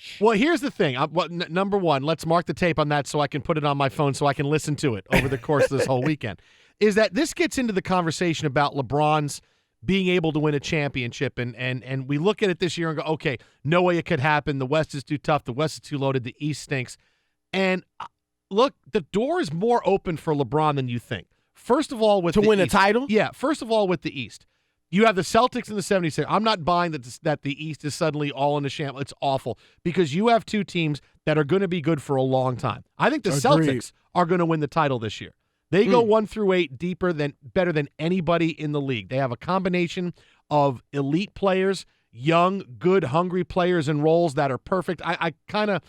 George. Well, here's the thing. Number one, let's mark the tape on that so I can put it on my phone so I can listen to it over the course of this whole weekend, is that this gets into the conversation about LeBron's being able to win a championship, and we look at it this year and go, okay, no way it could happen. The West is too tough. The West is too loaded. The East stinks. And look, the door is more open for LeBron than you think. First of all, with to the win a East. title? Yeah, first of all, with the East. You have the Celtics and the 76ers. I'm not buying that the East is suddenly all in the shambles. It's awful because you have two teams that are going to be good for a long time. I think the Celtics are going to win the title this year. They go 1 through 8 better than anybody in the league. They have a combination of elite players, young, good, hungry players in roles that are perfect. I kind of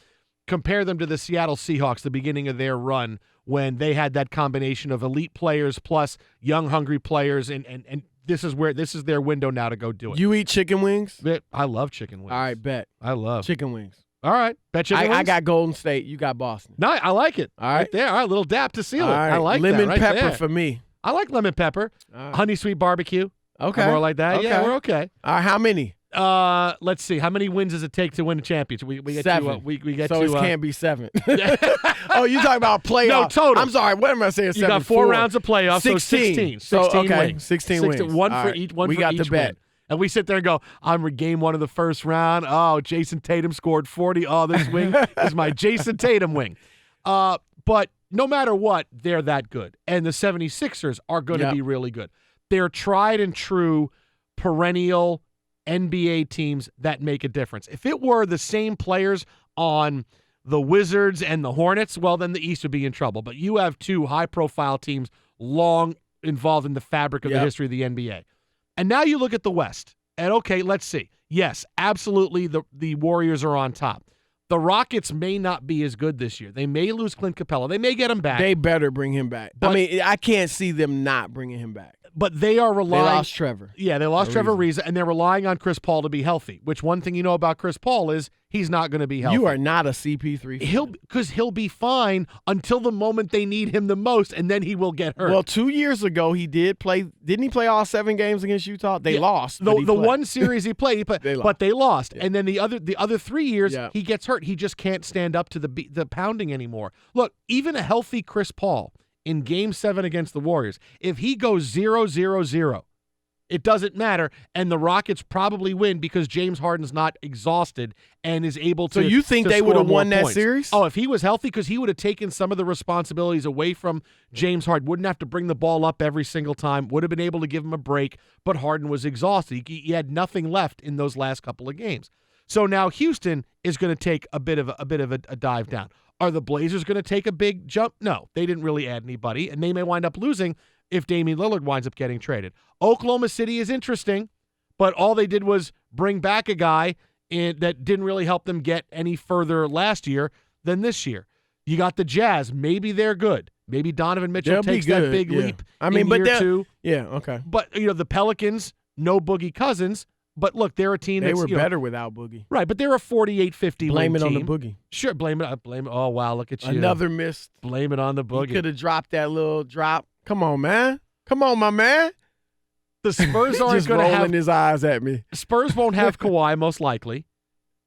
compare them to the Seattle Seahawks, the beginning of their run, when they had that combination of elite players plus young, hungry players, and this is their window now to go do it. You eat chicken wings? I love chicken wings. All right, bet. I love chicken wings. All right, bet chicken wings. I got Golden State. You got Boston. No, I like it. All right, there. All right, little dap to seal it. Right. I like lemon that right pepper there. for me. I like lemon pepper. Right. Honey sweet barbecue. Okay, more like that. Okay. Yeah, we're okay. All right, how many? Let's see. How many wins does it take to win a championship? We get 7. we get so to. So it can't be 7. Oh, you talking about playoffs? No, total. I'm sorry. What am I saying? 7? You got 4 rounds of playoffs. 16. So 16 so, okay, wins. 16 wins. One All for right. each. One we for got each the bet. win. And we sit there and go, I'm game 1 of the first round. Oh, Jason Tatum scored 40. Oh, this wing is my Jason Tatum wing. But no matter what, they're that good. And the 76ers are going to be really good. They're tried and true, perennial NBA teams that make a difference. If it were the same players on the Wizards and the Hornets, well, then the East would be in trouble. But you have 2 high-profile teams long involved in the fabric of the history of the NBA. And now you look at the West, and okay, let's see. Yes, absolutely, the Warriors are on top. The Rockets may not be as good this year. They may lose Clint Capella. They may get him back. They better bring him back. I mean, I can't see them not bringing him back. But they are relying. They lost Trevor. Yeah, they lost Trevor Ariza, and they're relying on Chris Paul to be healthy, which one thing you know about Chris Paul is he's not going to be healthy. You are not a CP3 fan. Because he'll be fine until the moment they need him the most, and then he will get hurt. Well, 2 years ago he did play. Didn't he play all 7 games against Utah? They lost. The one series he played, but they lost. Yeah. And then the other 3 years he gets hurt. He just can't stand up to the pounding anymore. Look, even a healthy Chris Paul in Game 7 against the Warriors, if he goes 0-0-0, it doesn't matter, and the Rockets probably win because James Harden's not exhausted and is able to. So you think they would have won that points. series? Oh, if he was healthy, because he would have taken some of the responsibilities away from James Harden. Wouldn't have to bring the ball up every single time. Would have been able to give him a break, but Harden was exhausted. He had nothing left in those last couple of games. So now Houston is going to take a bit of a dive down. Are the Blazers going to take a big jump? No, they didn't really add anybody, and they may wind up losing if Damian Lillard winds up getting traded. Oklahoma City is interesting, but all they did was bring back a guy that didn't really help them get any further last year than this year. You got the Jazz. Maybe they're good. Maybe Donovan Mitchell takes that big leap in year 2. Yeah, okay. But, the Pelicans, no Boogie Cousins. But look, they're a team they that's were better without Boogie. Right, but they're a 48-50 Blame win it team. on the Boogie. Sure, blame it. Oh, wow, look at you. Another missed. Blame it on the Boogie. He could have dropped that little drop. Come on, man. Come on, my man. The Spurs aren't going to have. Just rolling his eyes at me. Spurs won't have Kawhi, most likely.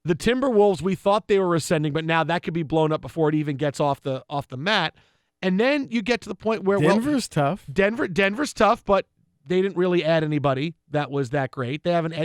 The Timberwolves, we thought they were ascending, but now that could be blown up before it even gets off the mat. And then you get to the point where Denver's tough. Denver's tough, but they didn't really add anybody that was that great. They haven't,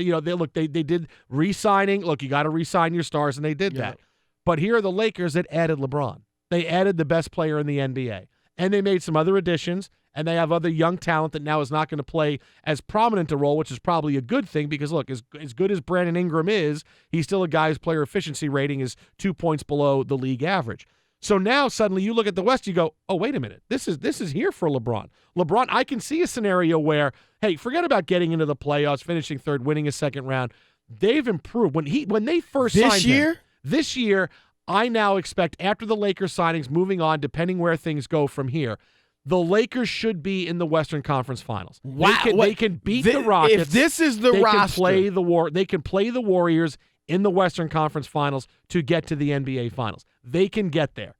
they did re-signing. Look, you got to re-sign your stars, and they did that. But here are the Lakers that added LeBron. They added the best player in the NBA, and they made some other additions, and they have other young talent that now is not going to play as prominent a role, which is probably a good thing because, look, as good as Brandon Ingram is, he's still a guy whose player efficiency rating is 2 points below the league average. So now suddenly you look at the West, you go, oh, wait a minute. This is here for LeBron. LeBron, I can see a scenario where, hey, forget about getting into the playoffs, finishing third, winning a second round. They've improved. When they first signed him, this year, I now expect after the Lakers signings, moving on, depending where things go from here, the Lakers should be in the Western Conference Finals. Wow. They can beat the Rockets. If this is the roster. They can play the Warriors in the Western Conference Finals to get to the NBA Finals. They can get there.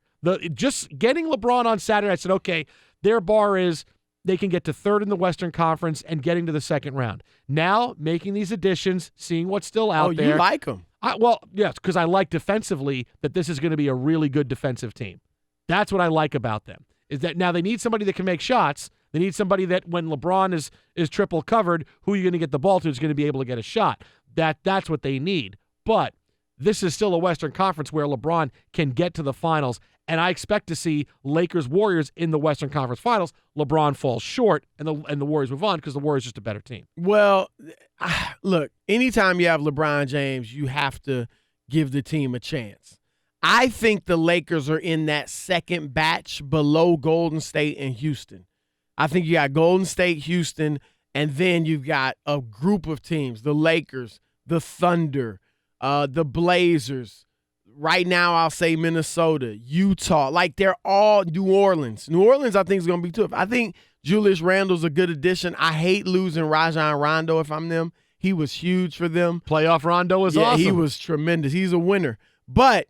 Just getting LeBron on Saturday, I said, okay, their bar is they can get to third in the Western Conference and getting to the second round. Now, making these additions, seeing what's still out there. You like them. Yes, because I like defensively that this is going to be a really good defensive team. That's what I like about them, is that now they need somebody that can make shots. They need somebody that when LeBron is triple covered, who you're going to get the ball to is going to be able to get a shot. That's what they need. But this is still a Western Conference where LeBron can get to the finals, and I expect to see Lakers-Warriors in the Western Conference Finals. LeBron falls short, and the Warriors move on because the Warriors are just a better team. Well, look, anytime you have LeBron James, you have to give the team a chance. I think the Lakers are in that second batch below Golden State and Houston. I think you got Golden State, Houston, and then you've got a group of teams, the Lakers, the Thunder, the Blazers. Right now, I'll say Minnesota, Utah. Like, they're all New Orleans. New Orleans, I think, is going to be tough. I think Julius Randle's a good addition. I hate losing Rajon Rondo if I'm them. He was huge for them. Playoff Rondo was awesome. Yeah, he was tremendous. He's a winner. But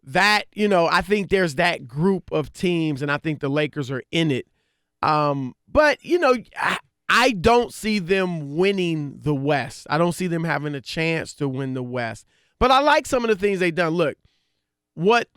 that, I think there's that group of teams, and I think the Lakers are in it. But, I don't see them winning the West. I don't see them having a chance to win the West. But I like some of the things they've done. Look, what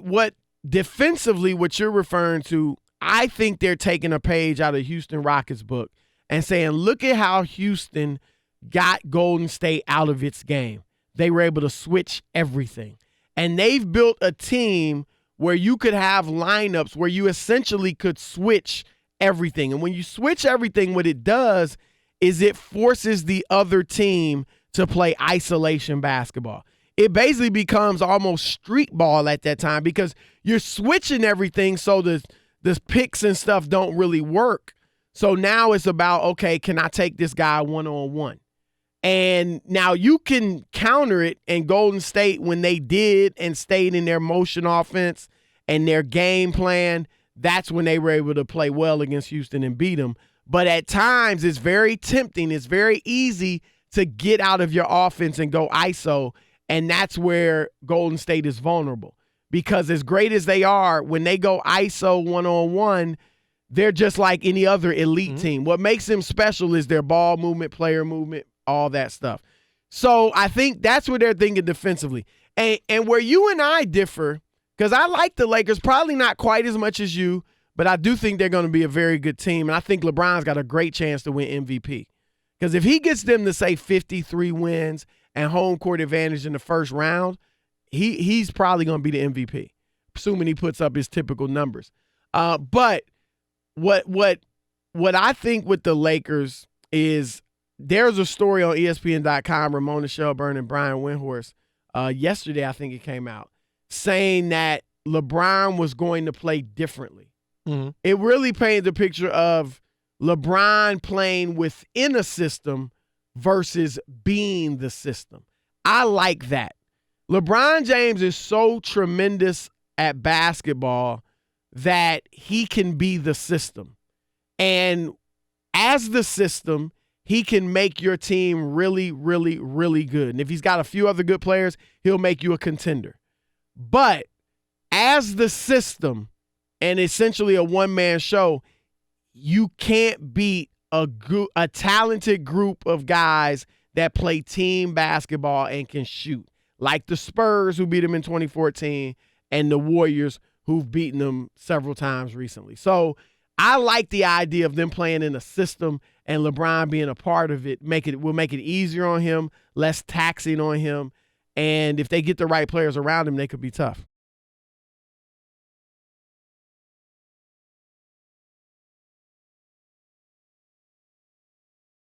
defensively, what you're referring to, I think they're taking a page out of Houston Rockets' book and saying, look at how Houston got Golden State out of its game. They were able to switch everything. And they've built a team where you could have lineups where you essentially could switch everything. And when you switch everything, what it does is it forces the other team to play isolation basketball. It basically becomes almost street ball at that time because you're switching everything so the picks and stuff don't really work. So now it's about, okay, can I take this guy one-on-one? And now you can counter it, and Golden State, when they did and stayed in their motion offense and their game plan, that's when they were able to play well against Houston and beat them. But at times, it's very tempting. It's very easy to get out of your offense and go ISO, and that's where Golden State is vulnerable. Because as great as they are, when they go ISO one-on-one, they're just like any other elite team. What makes them special is their ball movement, player movement, all that stuff. So I think that's what they're thinking defensively. And where you and I differ, because I like the Lakers, probably not quite as much as you, but I do think they're going to be a very good team. And I think LeBron's got a great chance to win MVP. Because if he gets them to, say, 53 wins and home court advantage in the first round, he's probably going to be the MVP, assuming he puts up his typical numbers. But what I think with the Lakers is there's a story on ESPN.com, Ramona Shelburne and Brian Windhorst, yesterday I think it came out, saying that LeBron was going to play differently. Mm-hmm. It really painted the picture of LeBron playing within a system versus being the system. I like that. LeBron James is so tremendous at basketball that he can be the system. And as the system, he can make your team really, really, really good. And if he's got a few other good players, he'll make you a contender. But as the system and essentially a one-man show, you can't beat a talented group of guys that play team basketball and can shoot, like the Spurs, who beat them in 2014, and the Warriors, who've beaten them several times recently. So I like the idea of them playing in a system and LeBron being a part of it. Will make it easier on him, less taxing on him, and if they get the right players around him, they could be tough.